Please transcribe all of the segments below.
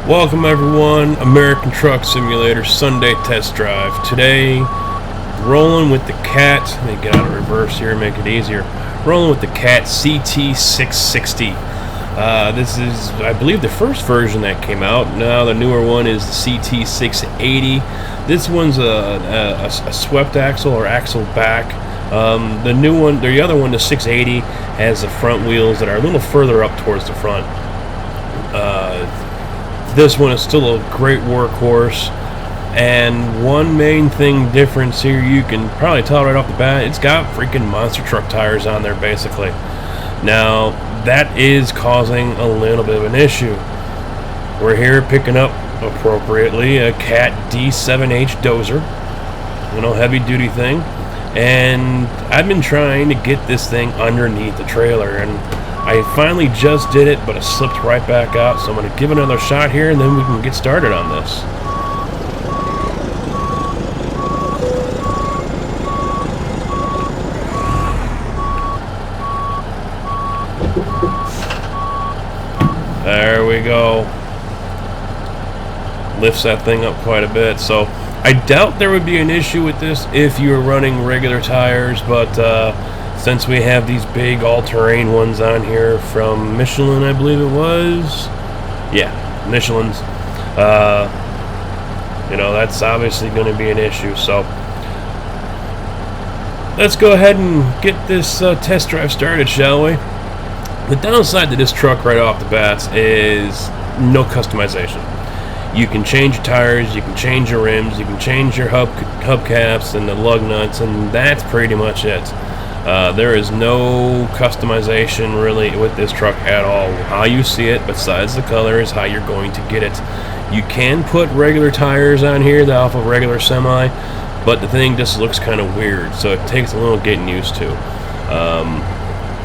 Welcome everyone, American Truck Simulator Sunday test drive. Today, rolling with the Cat, let me get out of reverse here and make it easier. Rolling with the Cat CT660. This is, I believe, the first version that came out. Now the newer one is the CT680. This one's a swept axle or axle back. The new one, the other one, the 680, has the front wheels that are a little further up towards the front. This one is still a great workhorse, and one main thing difference here, you can probably tell right off the bat, it's got freaking monster truck tires on there basically. Now that is causing a little bit of an issue. We're here picking up appropriately a Cat D7H dozer, you know, heavy duty thing, and I've been trying to get this thing underneath the trailer, and I finally just did it, but it slipped right back out, so I'm going to give it another shot here, and then we can get started on this. There we go. Lifts that thing up quite a bit, so I doubt there would be an issue with this if you were running regular tires, but since we have these big all-terrain ones on here from Michelin, I believe it was. Yeah, Michelin's. You know, that's obviously going to be an issue. So let's go ahead and get this test drive started, shall we? The downside to this truck right off the bat is no customization. You can change your tires, you can change your rims, you can change your hubcaps and the lug nuts, and that's pretty much it. There is no customization really with this truck at all. How you see it, besides the color, is how you're going to get it. You can put regular tires on here off of regular semi, but the thing just looks kind of weird, so it takes a little getting used to.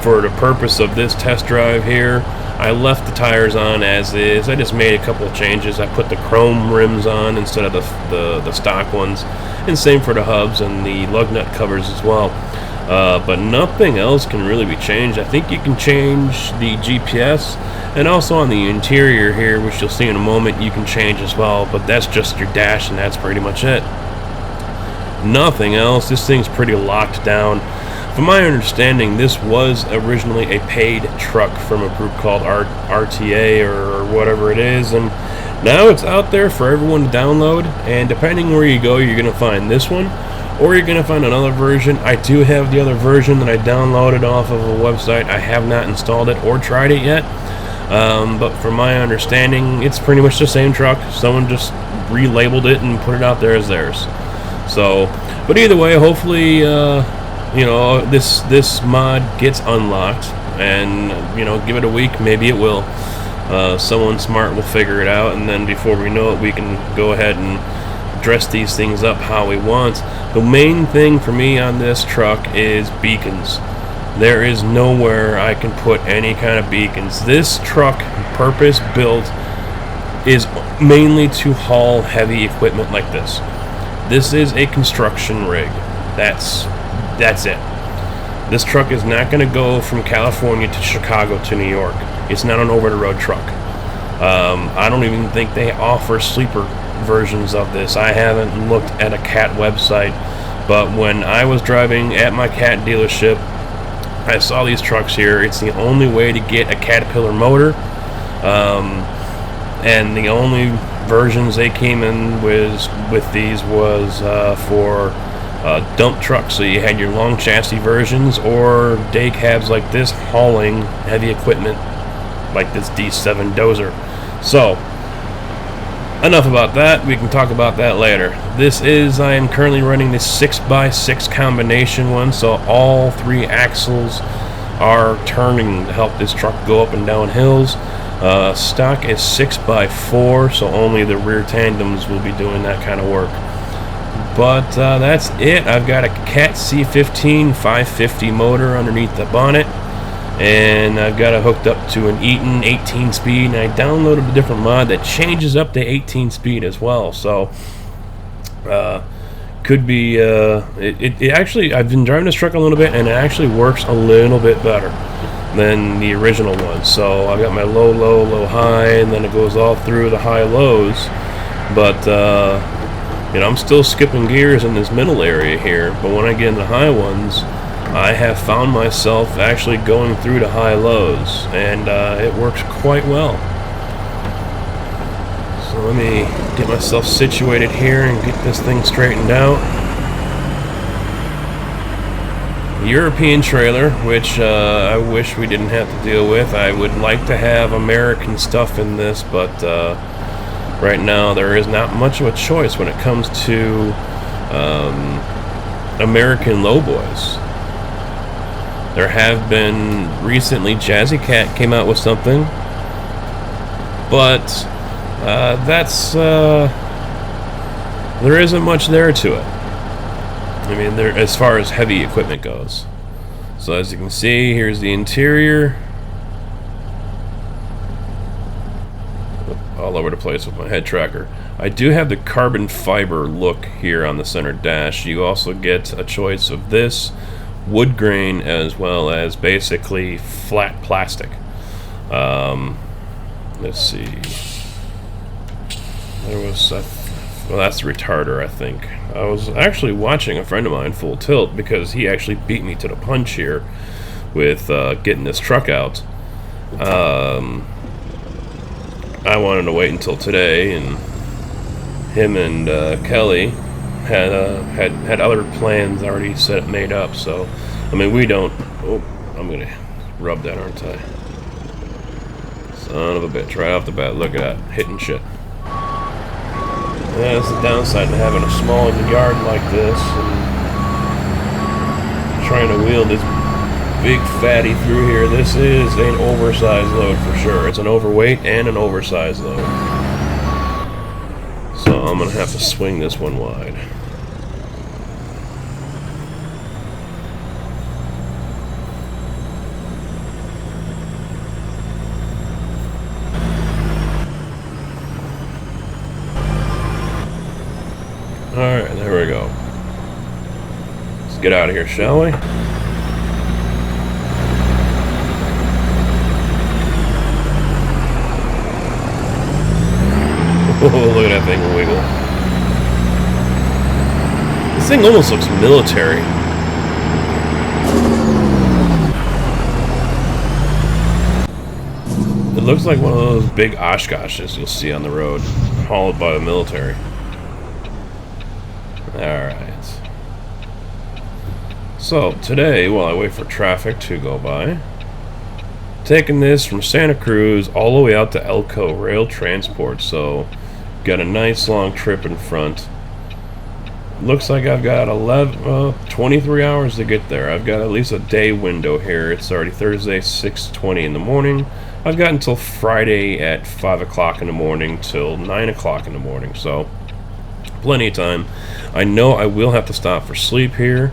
For the purpose of this test drive here, I left the tires on as is. I just made a couple of changes. I put the chrome rims on instead of the stock ones, and same for the hubs and the lug nut covers as well. But nothing else can really be changed. I think you can change the GPS, and also on the interior here, which you'll see in a moment, you can change as well, but that's just your dash, and that's pretty much it. Nothing else. This thing's pretty locked down. From my understanding, this was originally a paid truck from a group called RTA or whatever it is, and now it's out there for everyone to download, and depending where you go, you're going to find this one, or you're going to find another version. I do have the other version that I downloaded off of a website. I have not installed it or tried it yet, but from my understanding, it's pretty much the same truck. Someone just relabeled it and put it out there as theirs. So, but either way, hopefully, you know, this mod gets unlocked, and, you know, give it a week, maybe it will. Someone smart will figure it out, and then before we know it, we can go ahead and dress these things up how we want. The main thing for me on this truck is beacons. There is nowhere I can put any kind of beacons. This truck, purpose built, is mainly to haul heavy equipment like this. This is a construction rig. That's it. This truck is not going to go from California to Chicago to New York. It's not an over-the-road truck. I don't even think they offer sleeper versions of this. I haven't looked at a Cat website, but when I was driving at my Cat dealership, I saw these trucks here. It's the only way to get a Caterpillar motor, and the only versions they came in with these was for dump trucks, so you had your long chassis versions, or day cabs like this hauling heavy equipment like this D7 dozer. So enough about that. We can talk about that later. I am currently running this 6x6 combination one, so all three axles are turning to help this truck go up and down hills. Stock is 6x4, so only the rear tandems will be doing that kind of work. But that's it. I've got a Cat C15 550 motor underneath the bonnet, and I've got it hooked up to an Eaton 18 speed, and I downloaded a different mod that changes up to 18 speed as well. So could be it actually, I've been driving this truck a little bit, and it actually works a little bit better. than the original one. So I've got my low, low, low, high, and then it goes all through the high lows. But you know, I'm still skipping gears in this middle area here. But when I get in the high ones, I have found myself actually going through the high lows, and it works quite well. So let me get myself situated here and get this thing straightened out. European trailer, which I wish we didn't have to deal with. I would like to have American stuff in this, but right now there is not much of a choice when it comes to American lowboys. There have been recently, Jazzy Cat came out with something, but that's there isn't much there to it. I mean, there, as far as heavy equipment goes. So as you can see, here's the interior. All over the place with my head tracker. I do have the carbon fiber look here on the center dash. You also get a choice of this, wood grain, as well as basically flat plastic. Let's see. There was well, that's the retarder, I think. I was actually watching a friend of mine full tilt because he actually beat me to the punch here with getting this truck out. I wanted to wait until today, and him and Kelly had other plans already made up. So, I mean, we don't. Oh, I'm gonna rub that, aren't I? Son of a bitch! Right off the bat, look at that, hitting shit. Yeah, that's the downside to having a small yard like this and trying to wheel this big fatty through here. This is an oversized load for sure. It's an overweight and an oversized load. So I'm going to have to swing this one wide. Alright, there we go. Let's get out of here, shall we? Oh, look at that thing wiggle. This thing almost looks military. It looks like one of those big Oshkoshes you'll see on the road, hauled by the military. Alright. So, today, while I wait for traffic to go by, taking this from Santa Cruz all the way out to Elko Rail Transport. So, got a nice long trip in front. Looks like I've got 23 hours to get there. I've got at least a day window here. It's already Thursday, 6:20 in the morning. I've got until Friday at 5 o'clock in the morning till 9 o'clock in the morning. So, plenty of time. I know I will have to stop for sleep here,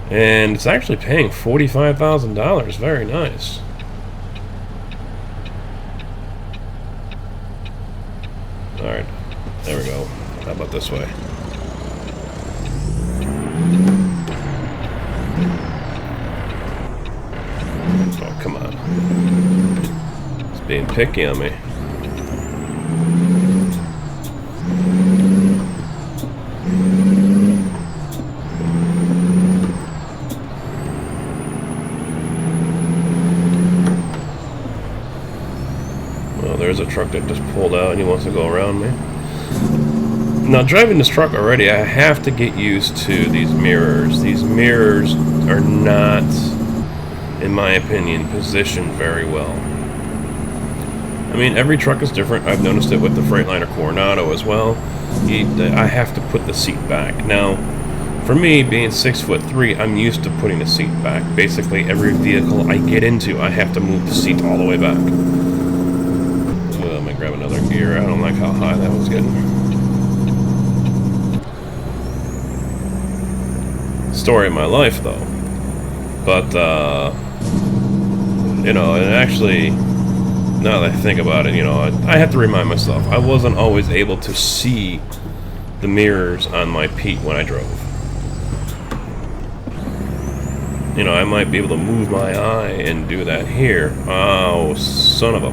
and it's actually paying $45,000. Very nice. Alright, there we go. How about this way? Oh, come on. It's being picky on me. There's a truck that just pulled out and he wants to go around me. Now, driving this truck already, I have to get used to these mirrors. These mirrors are not, in my opinion, positioned very well. I mean, every truck is different. I've noticed it with the Freightliner Coronado as well. I have to put the seat back. Now, for me, being 6'3", I'm used to putting the seat back. Basically, every vehicle I get into, I have to move the seat all the way back. Let me grab another gear. I don't like how high that was getting. Story of my life, though. But, you know, and actually, now that I think about it, you know, I have to remind myself, I wasn't always able to see the mirrors on my Pete when I drove. you know, I might be able to move my eye and do that here. Oh, son of a...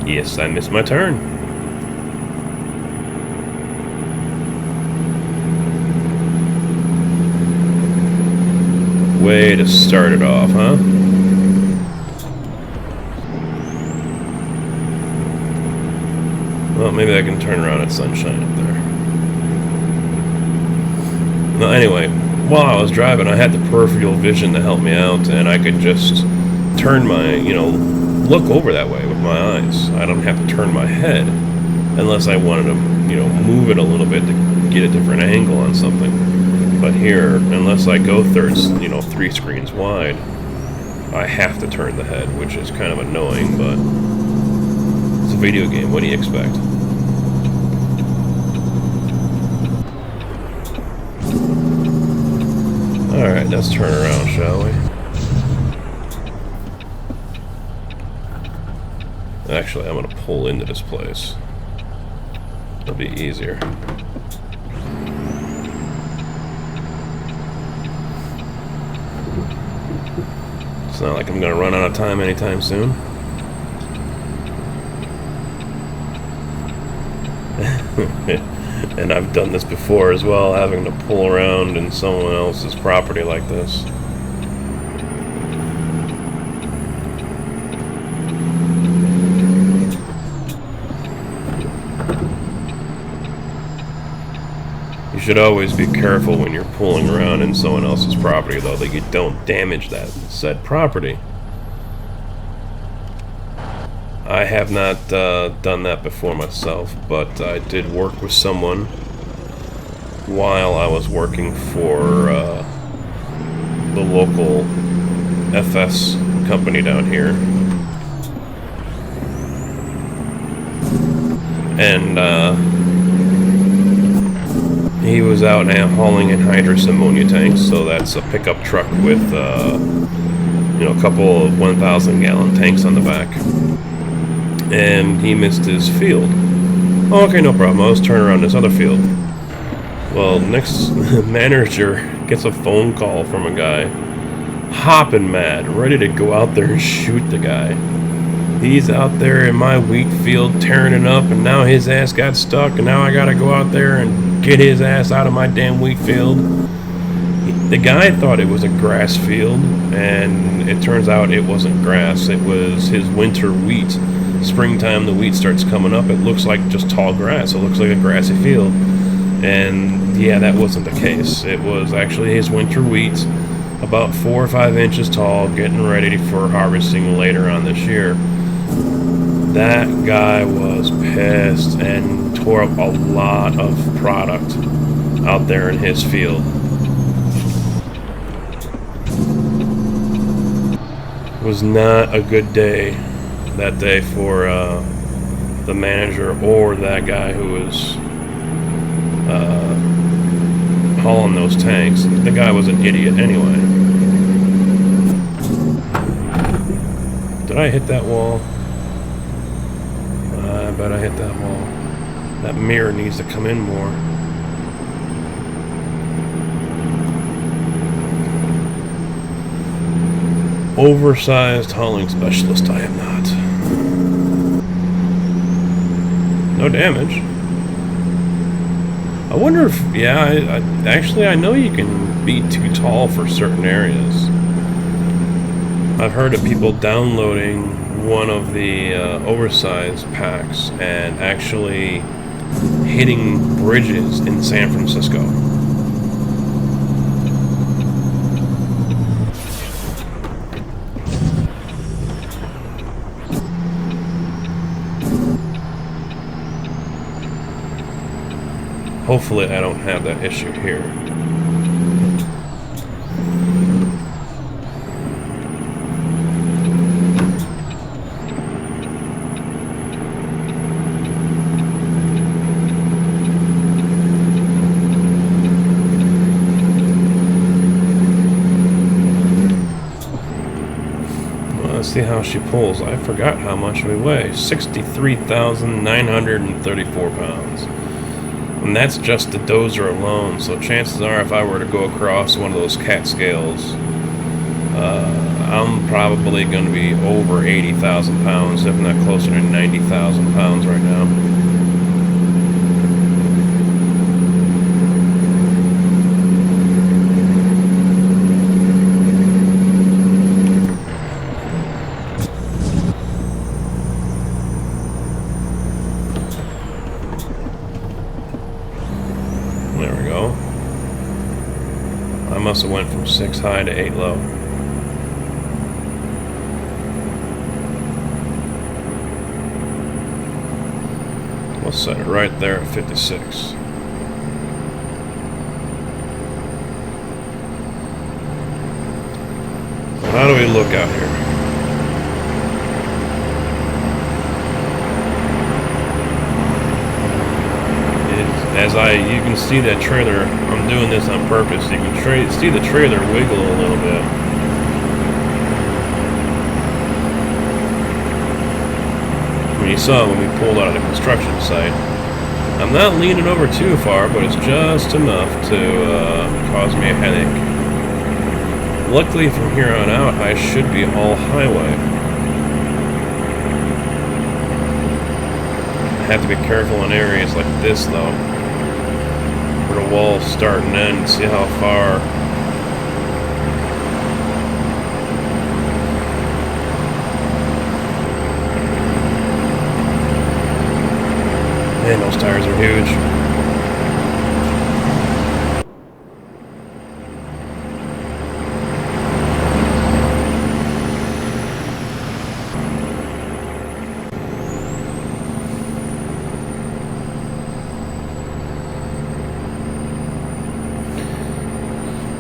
Yes, I missed my turn. Way to start it off, huh? Well, maybe I can turn around at sunshine up there. Well, anyway, while I was driving, I had the peripheral vision to help me out, and I could just turn my, you know, look over that way with my eyes. I don't have to turn my head unless I wanted to, you know, move it a little bit to get a different angle on something. But here, unless I go you know, 3 screens wide, I have to turn the head, which is kind of annoying, but it's a video game. What do you expect? Alright, let's turn around, shall we? Actually, I'm going to pull into this place. It'll be easier. It's not like I'm going to run out of time anytime soon. And I've done this before as well, having to pull around in someone else's property like this. You should always be careful when you're pulling around in someone else's property, though, that you don't damage that said property. I have not done that before myself, but I did work with someone while I was working for the local FS company down here. And he was out now hauling anhydrous ammonia tanks, so that's a pickup truck with you know, a couple of 1,000 gallon tanks on the back. And he missed his field. Oh, okay, no problem. I'll just turn around this other field. Well, next manager gets a phone call from a guy, hopping mad, ready to go out there and shoot the guy. He's out there in my wheat field tearing it up, and now his ass got stuck, and now I gotta go out there and get his ass out of my damn wheat field. The guy thought it was a grass field, and it turns out it wasn't grass. It was his winter wheat. Springtime, the wheat starts coming up. It looks like just tall grass. It looks like a grassy field. And yeah, that wasn't the case. It was actually his winter wheat, about 4 or 5 inches tall, getting ready for harvesting later on this year. That guy was pissed and tore up a lot of product out there in his field. It was not a good day that day for the manager or that guy who was hauling those tanks. The guy was an idiot anyway. Did I hit that wall? I bet I hit that wall. That mirror needs to come in more. Oversized hauling specialist, I am not. No damage. I wonder if, yeah, actually I know you can be too tall for certain areas. I've heard of people downloading one of the oversized packs and actually hitting bridges in San Francisco. Hopefully I don't have that issue here. Well, let's see how she pulls. I forgot how much we weigh. 63,934 pounds. And that's just the dozer alone, so chances are if I were to go across one of those cat scales, I'm probably going to be over 80,000 pounds, if not closer to 90,000 pounds right now. There we go. I must have went from 6 high to 8 low. We'll set it right there at 56. How do we look out here? You can see that trailer. I'm doing this on purpose. You can see the trailer wiggle a little bit. When you saw when we pulled out of the construction site, I'm not leaning over too far, but it's just enough to cause me a headache. Luckily, from here on out, I should be all highway. I have to be careful in areas like this, though, where the walls start and end. See how far. Man, those tires are huge.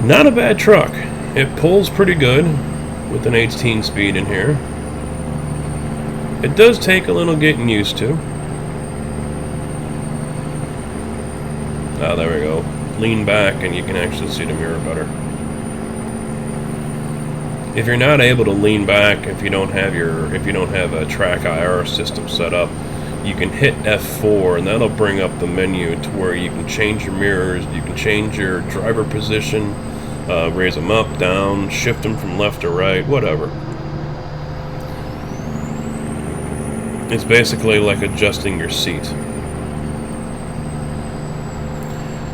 Not a bad truck. It pulls pretty good with an 18 speed in here. It does take a little getting used to. Ah, there we go. Lean back and you can actually see the mirror better. If you're not able to lean back, if you don't have a track IR system set up, you can hit F4 and that'll bring up the menu to where you can change your mirrors, you can change your driver position, raise them up, down, shift them from left to right, whatever. It's basically like adjusting your seat.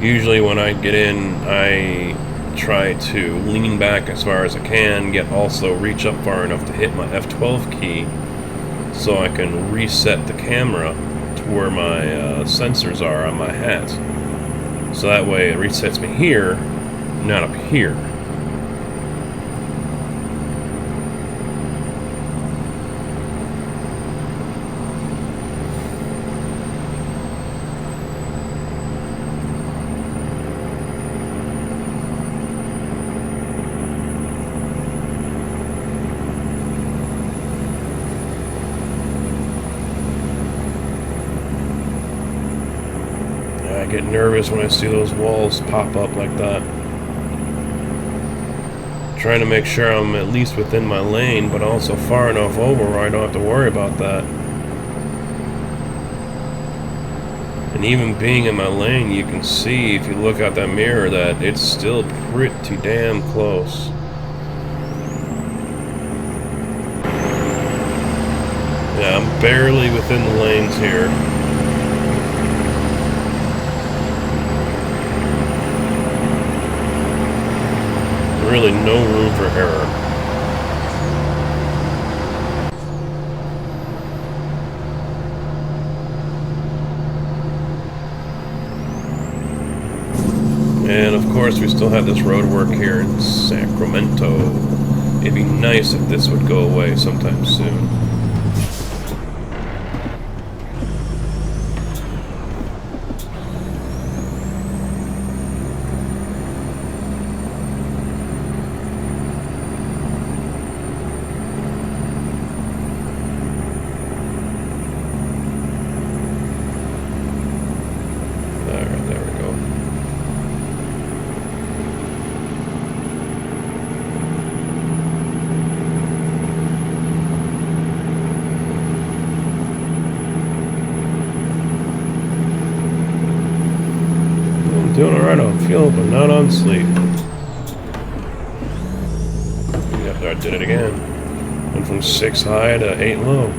Usually when I get in, I try to lean back as far as I can, yet also reach up far enough to hit my F12 key so I can reset the camera to where my sensors are on my hat. So that way it resets me here, not up here. I get nervous when I see those walls pop up like that. Trying to make sure I'm at least within my lane, but also far enough over where I don't have to worry about that. And even being in my lane, you can see if you look out that mirror that it's still pretty damn close. Yeah, I'm barely within the lanes here. Really no room for error. And of course we still have this road work here in Sacramento. It'd be nice if this would go away sometime soon. Doing alright on fuel, but not on sleep. Yep, I did it again. Went from 6 high to 8 low.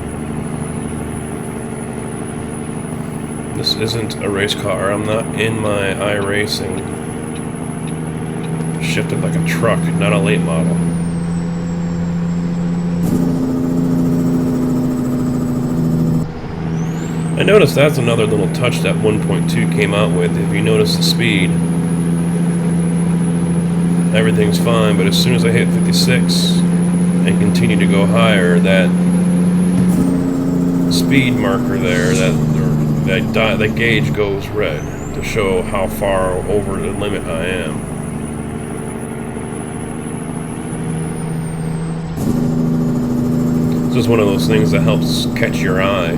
This isn't a race car. I'm not in my iRacing. Shifted like a truck, not a late model. I noticed that's another little touch that 1.2 came out with. If you notice the speed, everything's fine, but as soon as I hit 56 and continue to go higher, that speed marker there, that gauge goes red to show how far over the limit I am. It's just one of those things that helps catch your eye,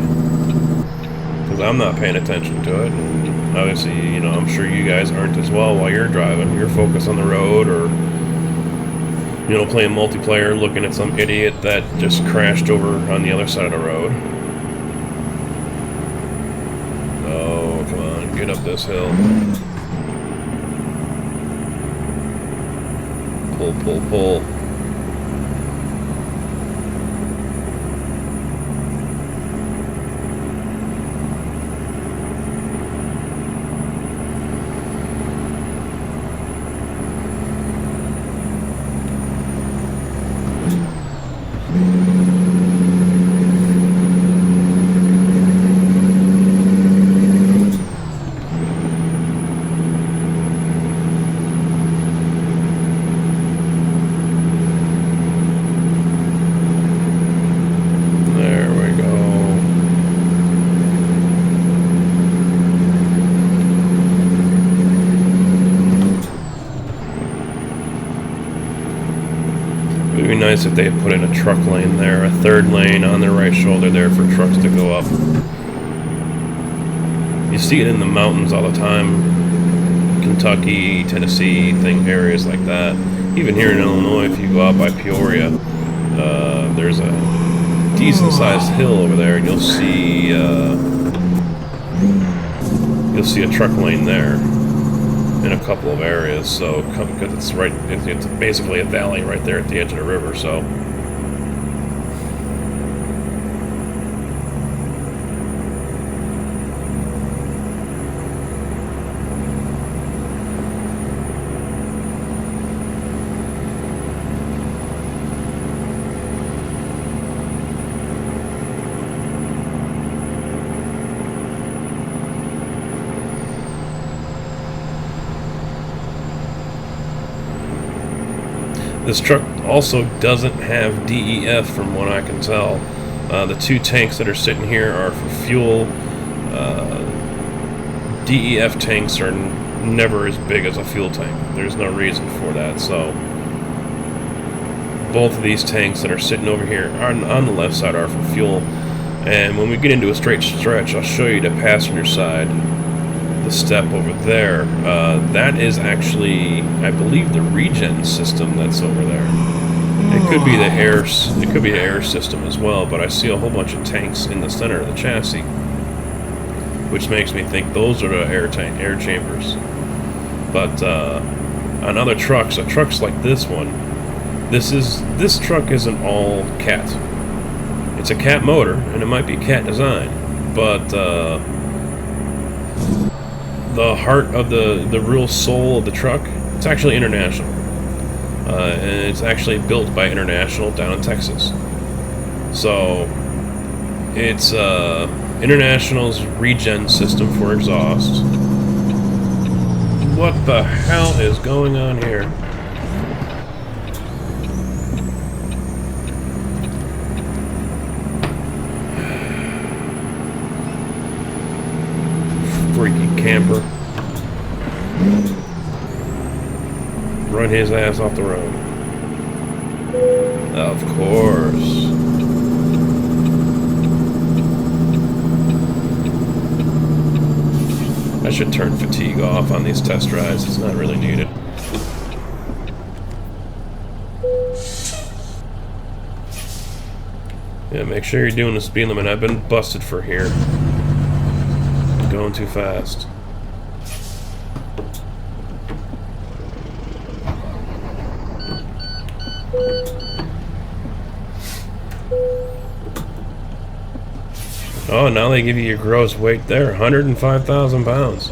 because I'm not paying attention to it, and obviously, you know, I'm sure you guys aren't as well while you're driving. You're focused on the road, or, you know, playing multiplayer, looking at some idiot that just crashed over on the other side of the road. Oh, come on, get up this hill. Pull, pull, pull. It would be nice if they had put in a truck lane there, a third lane on their right shoulder there for trucks to go up. You see it in the mountains all the time. Kentucky, Tennessee, areas like that. Even here in Illinois, if you go out by Peoria, there's a decent-sized hill over there, and you'll see a truck lane there in a couple of areas. So because it's basically a valley right there at the edge of the river. So this truck also doesn't have DEF from what I can tell. The 2 tanks that are sitting here are for fuel. DEF tanks are never as big as a fuel tank. There's no reason for that. So both of these tanks that are sitting over here on the left side are for fuel. And when we get into a straight stretch, I'll show you the passenger side. The step over there, that is actually, I believe, the regen system that's over there. It could be the air system as well, but I see a whole bunch of tanks in the center of the chassis, which makes me think those are the air chambers. But on other trucks, trucks like this one, this truck isn't all Cat. It's a Cat motor, and it might be Cat design, but the heart of the real soul of the truck, it's actually International. And it's actually built by International down in Texas. So it's International's regen system for exhaust. What the hell is going on here? Freaky camper. Run his ass off the road. Of course. I should turn fatigue off on these test drives. It's not really needed. Yeah, make sure you're doing the speed limit. I've been busted for here. Going too fast. Oh, now they give you your gross weight there, 105,000 pounds.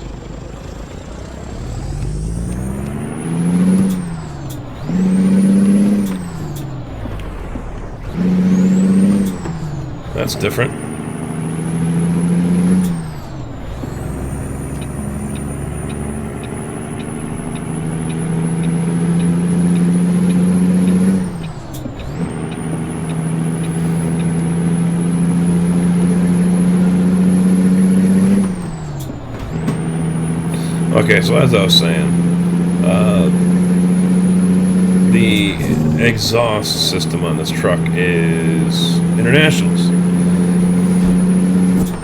That's different. Okay, so as I was saying, the exhaust system on this truck is internationals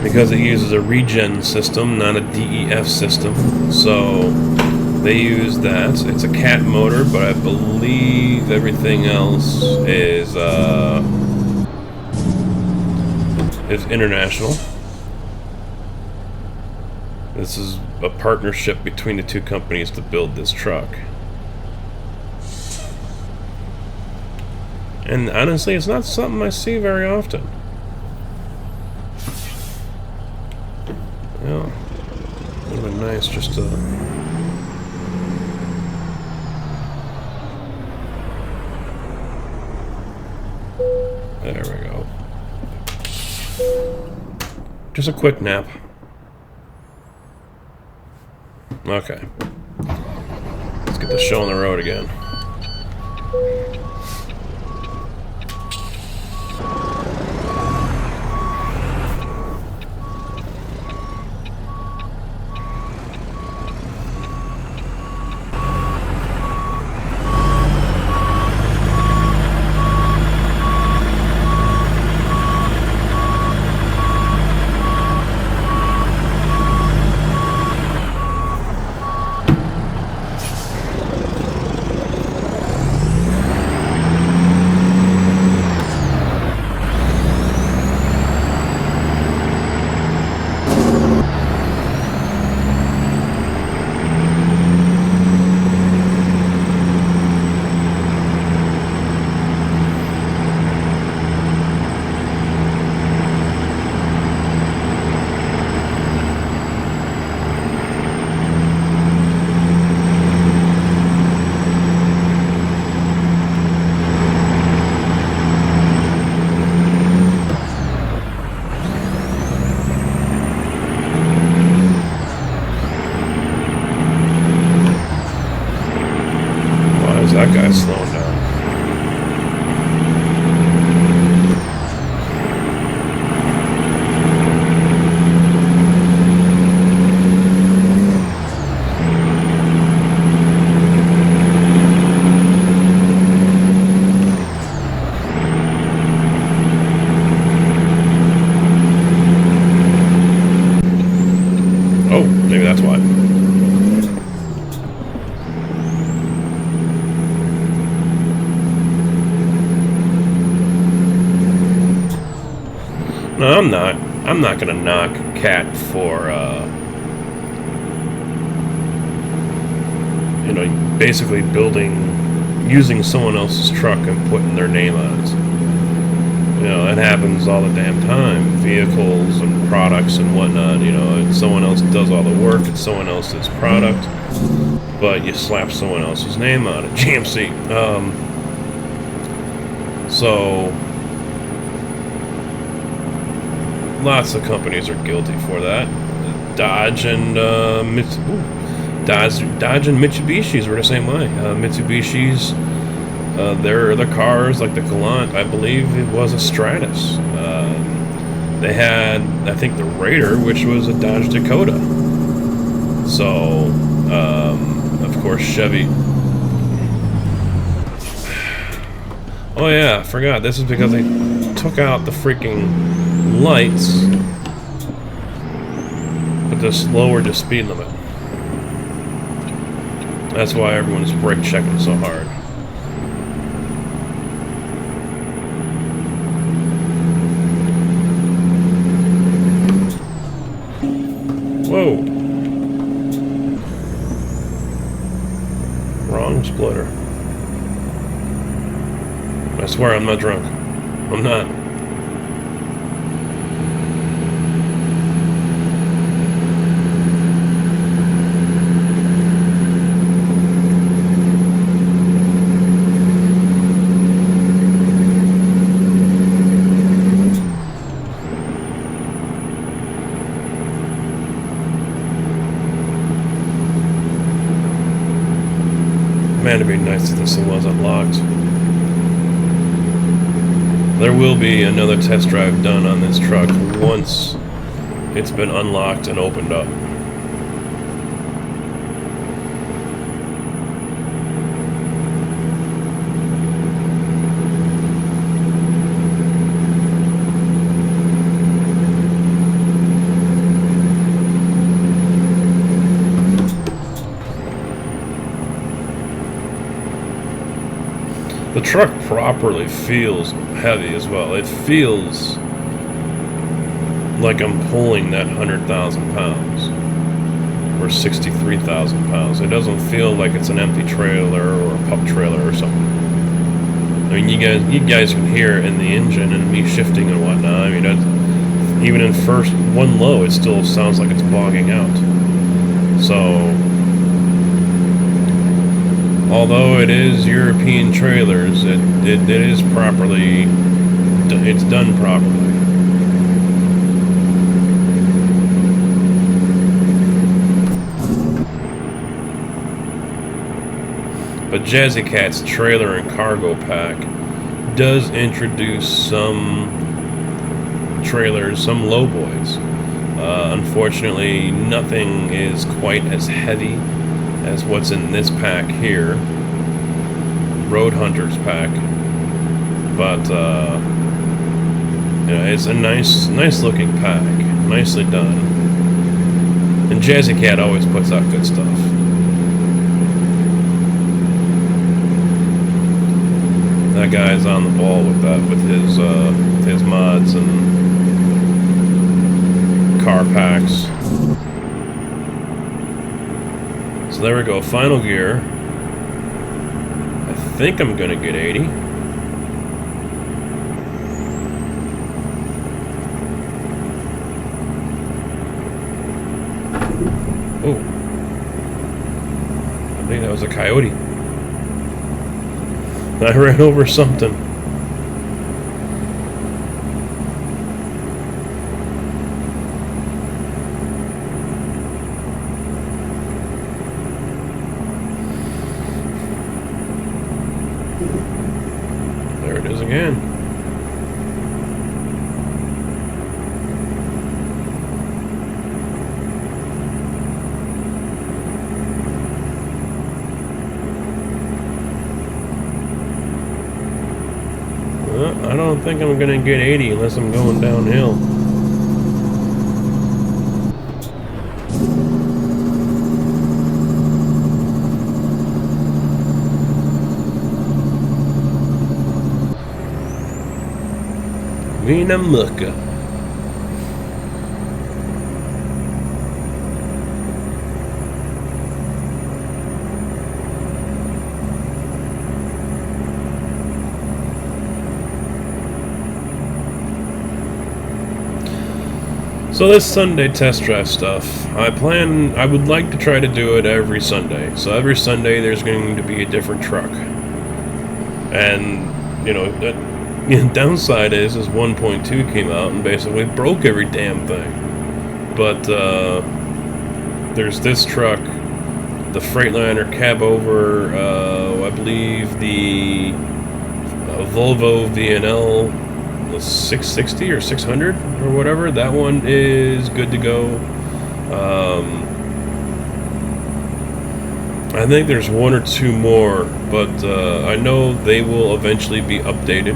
because it uses a regen system, not a DEF system. So they use that. It's a Cat motor, but I believe everything else is international. This is a partnership between the two companies to build this truck. And honestly, it's not something I see very often. Yeah, it would have been nice just to... There we go. Just a quick nap. Okay. Let's get the show on the road again. That guy's slowing down. Oh, maybe that's why. No, I'm not. I'm not gonna knock Cat for, you know, basically using someone else's truck and putting their name on it. You know, that happens all the damn time. Vehicles and products and whatnot, you know, someone else does all the work, it's someone else's product, but you slap someone else's name on it. GMC. So... lots of companies are guilty for that. Dodge and Dodge and Mitsubishis were the same way. Mitsubishis, their cars, like the Galant, I believe it was a Stratus. They had, I think, the Raider, which was a Dodge Dakota. So, of course, Chevy. Oh yeah, I forgot. This is because they took out the freaking lights, but just lowered the speed limit. That's why everyone's brake checking so hard. Whoa. tongue splitter. I swear I'm not drunk. I'm not. Man, it'd be nice if this was unlocked. There will be another test drive done on this truck once it's been unlocked and opened up. The truck properly feels heavy as well. It feels like I'm pulling that 100,000 pounds or 63,000 pounds. It doesn't feel like it's an empty trailer or a pup trailer or something. I mean, you guys can hear it in the engine and me shifting and whatnot. I mean, even in first one low, it still sounds like it's bogging out. So, although it is European trailers, it is properly, it's done properly. But Jazzy Cat's trailer and cargo pack does introduce some trailers, some lowboys. Unfortunately, nothing is quite as heavy as what's in this pack here, Roadhunters pack, but you know, it's a nice looking pack, nicely done, and Jazzy Cat always puts out good stuff. That guy's on the ball with that, with his mods and car packs. So there we go, final gear. I think I'm gonna get 80. Oh. I think that was a coyote. I ran over something. There it is again. I don't think I'm gonna get 80 unless I'm going downhill. Vina Mucka. So this Sunday test drive stuff, I would like to try to do it every Sunday. So every Sunday there's going to be a different truck. And, you know, the downside is 1.2 came out and basically broke every damn thing. But there's this truck, the Freightliner cab over, I believe the Volvo VNL 660 or 600 or whatever. That one is good to go. I think there's one or two more, but I know they will eventually be updated,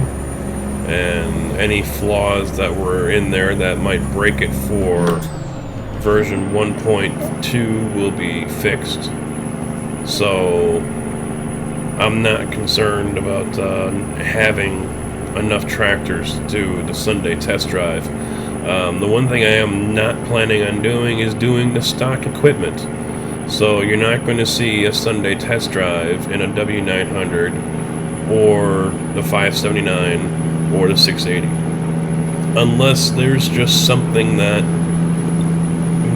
and any flaws that were in there that might break it for version 1.2 will be fixed. So I'm not concerned about having enough tractors to do the Sunday test drive. The one thing I am not planning on doing is doing the stock equipment. So you're not going to see a Sunday test drive in a W900 or the 579 or the 680. Unless there's just something that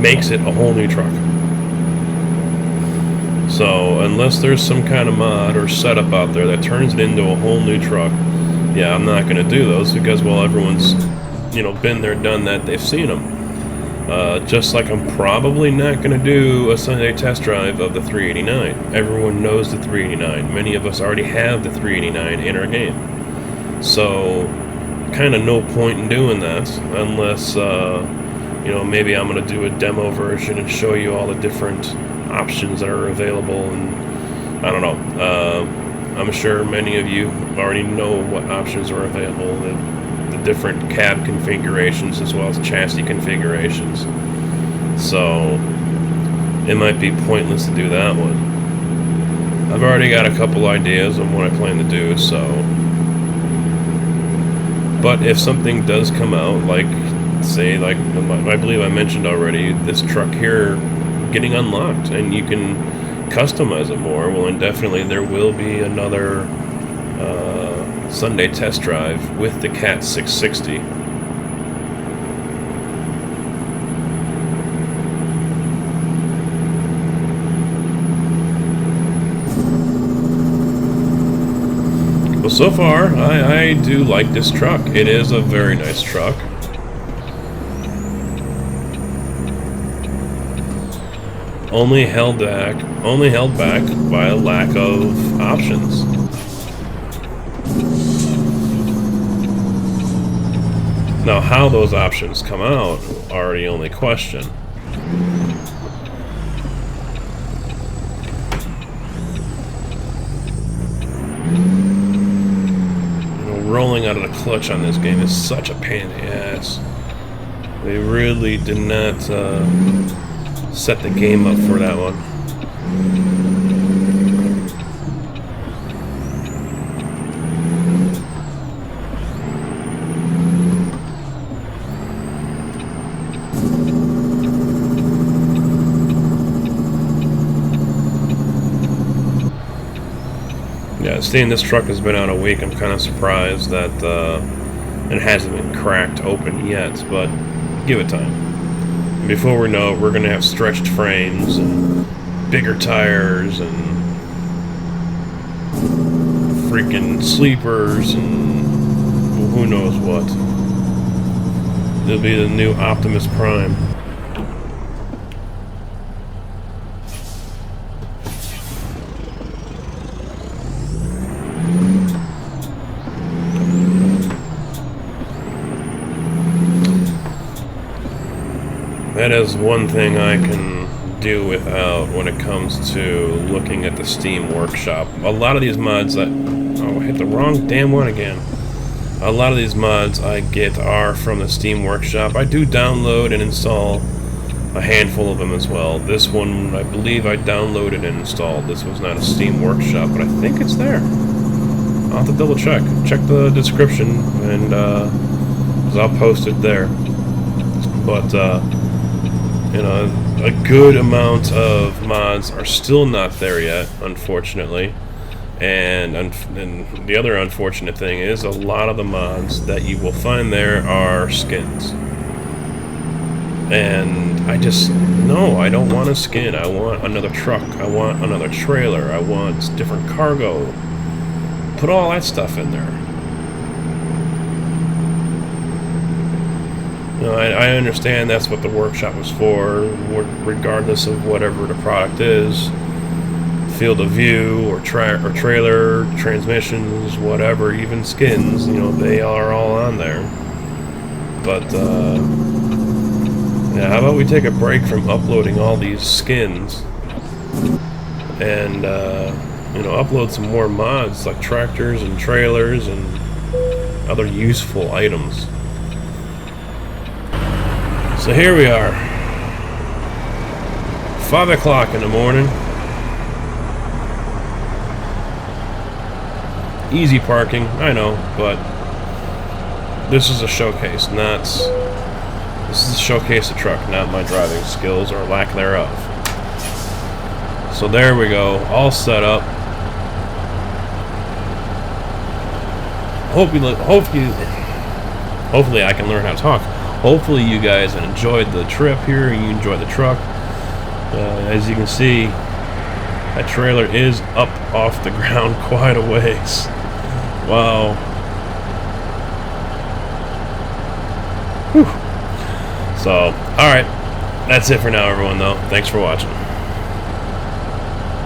makes it a whole new truck. So unless there's some kind of mod or setup out there that turns it into a whole new truck, yeah, I'm not going to do those because, well, everyone's, been there, done that, they've seen them. Just like I'm probably not going to do a Sunday test drive of the 389. Everyone knows the 389. Many of us already have the 389 in our game. So, kind of no point in doing that unless, maybe I'm going to do a demo version and show you all the different options that are available. And I don't know. I'm sure many of you already know what options are available. The different cab configurations as well as chassis configurations. So it might be pointless to do that one. I've already got a couple ideas on what I plan to do, so. But if something does come out, like I believe I mentioned already, this truck here getting unlocked and you can customize it more, well, and definitely there will be another Sunday test drive with the Cat 660. Well, so far, I do like this truck. It is a very nice truck. Only held back by a lack of options. Now, how those options come out are the only question. Rolling out of the clutch on this game is such a pain in the ass. They really did not set the game up for that one. Yeah, seeing this truck has been out a week, I'm kind of surprised that it hasn't been cracked open yet, but give it time. Before we know it, we're going to have stretched frames and bigger tires and freaking sleepers and who knows what. It'll be the new Optimus Prime. That is one thing I can do without when it comes to looking at the Steam Workshop. A lot of these mods that... Oh, I hit the wrong damn one again. A lot of these mods I get are from the Steam Workshop. I do download and install a handful of them as well. This one, I believe I downloaded and installed. This was not a Steam Workshop, but I think it's there. I'll have to double check. Check the description, and 'cause I'll post it there. But, a good amount of mods are still not there yet, unfortunately. And the other unfortunate thing is a lot of the mods that you will find there are skins. And I don't want a skin. I want another truck. I want another trailer. I want different cargo. Put all that stuff in there. I understand that's what the workshop is for, regardless of whatever the product is. Field of view, or trailer, transmissions, whatever, even skins, they are all on there. But, yeah, how about we take a break from uploading all these skins and, upload some more mods like tractors and trailers and other useful items. So here we are, 5 o'clock in the morning. Easy parking, I know, but this is a showcase, this is a showcase of truck, not my driving skills or lack thereof. So there we go, all set up. Hopefully I can learn how to talk. Hopefully you guys enjoyed the trip here and you enjoyed the truck. As you can see, that trailer is up off the ground quite a ways. Wow. Whew. So, alright. That's it for now, everyone, though. Thanks for watching.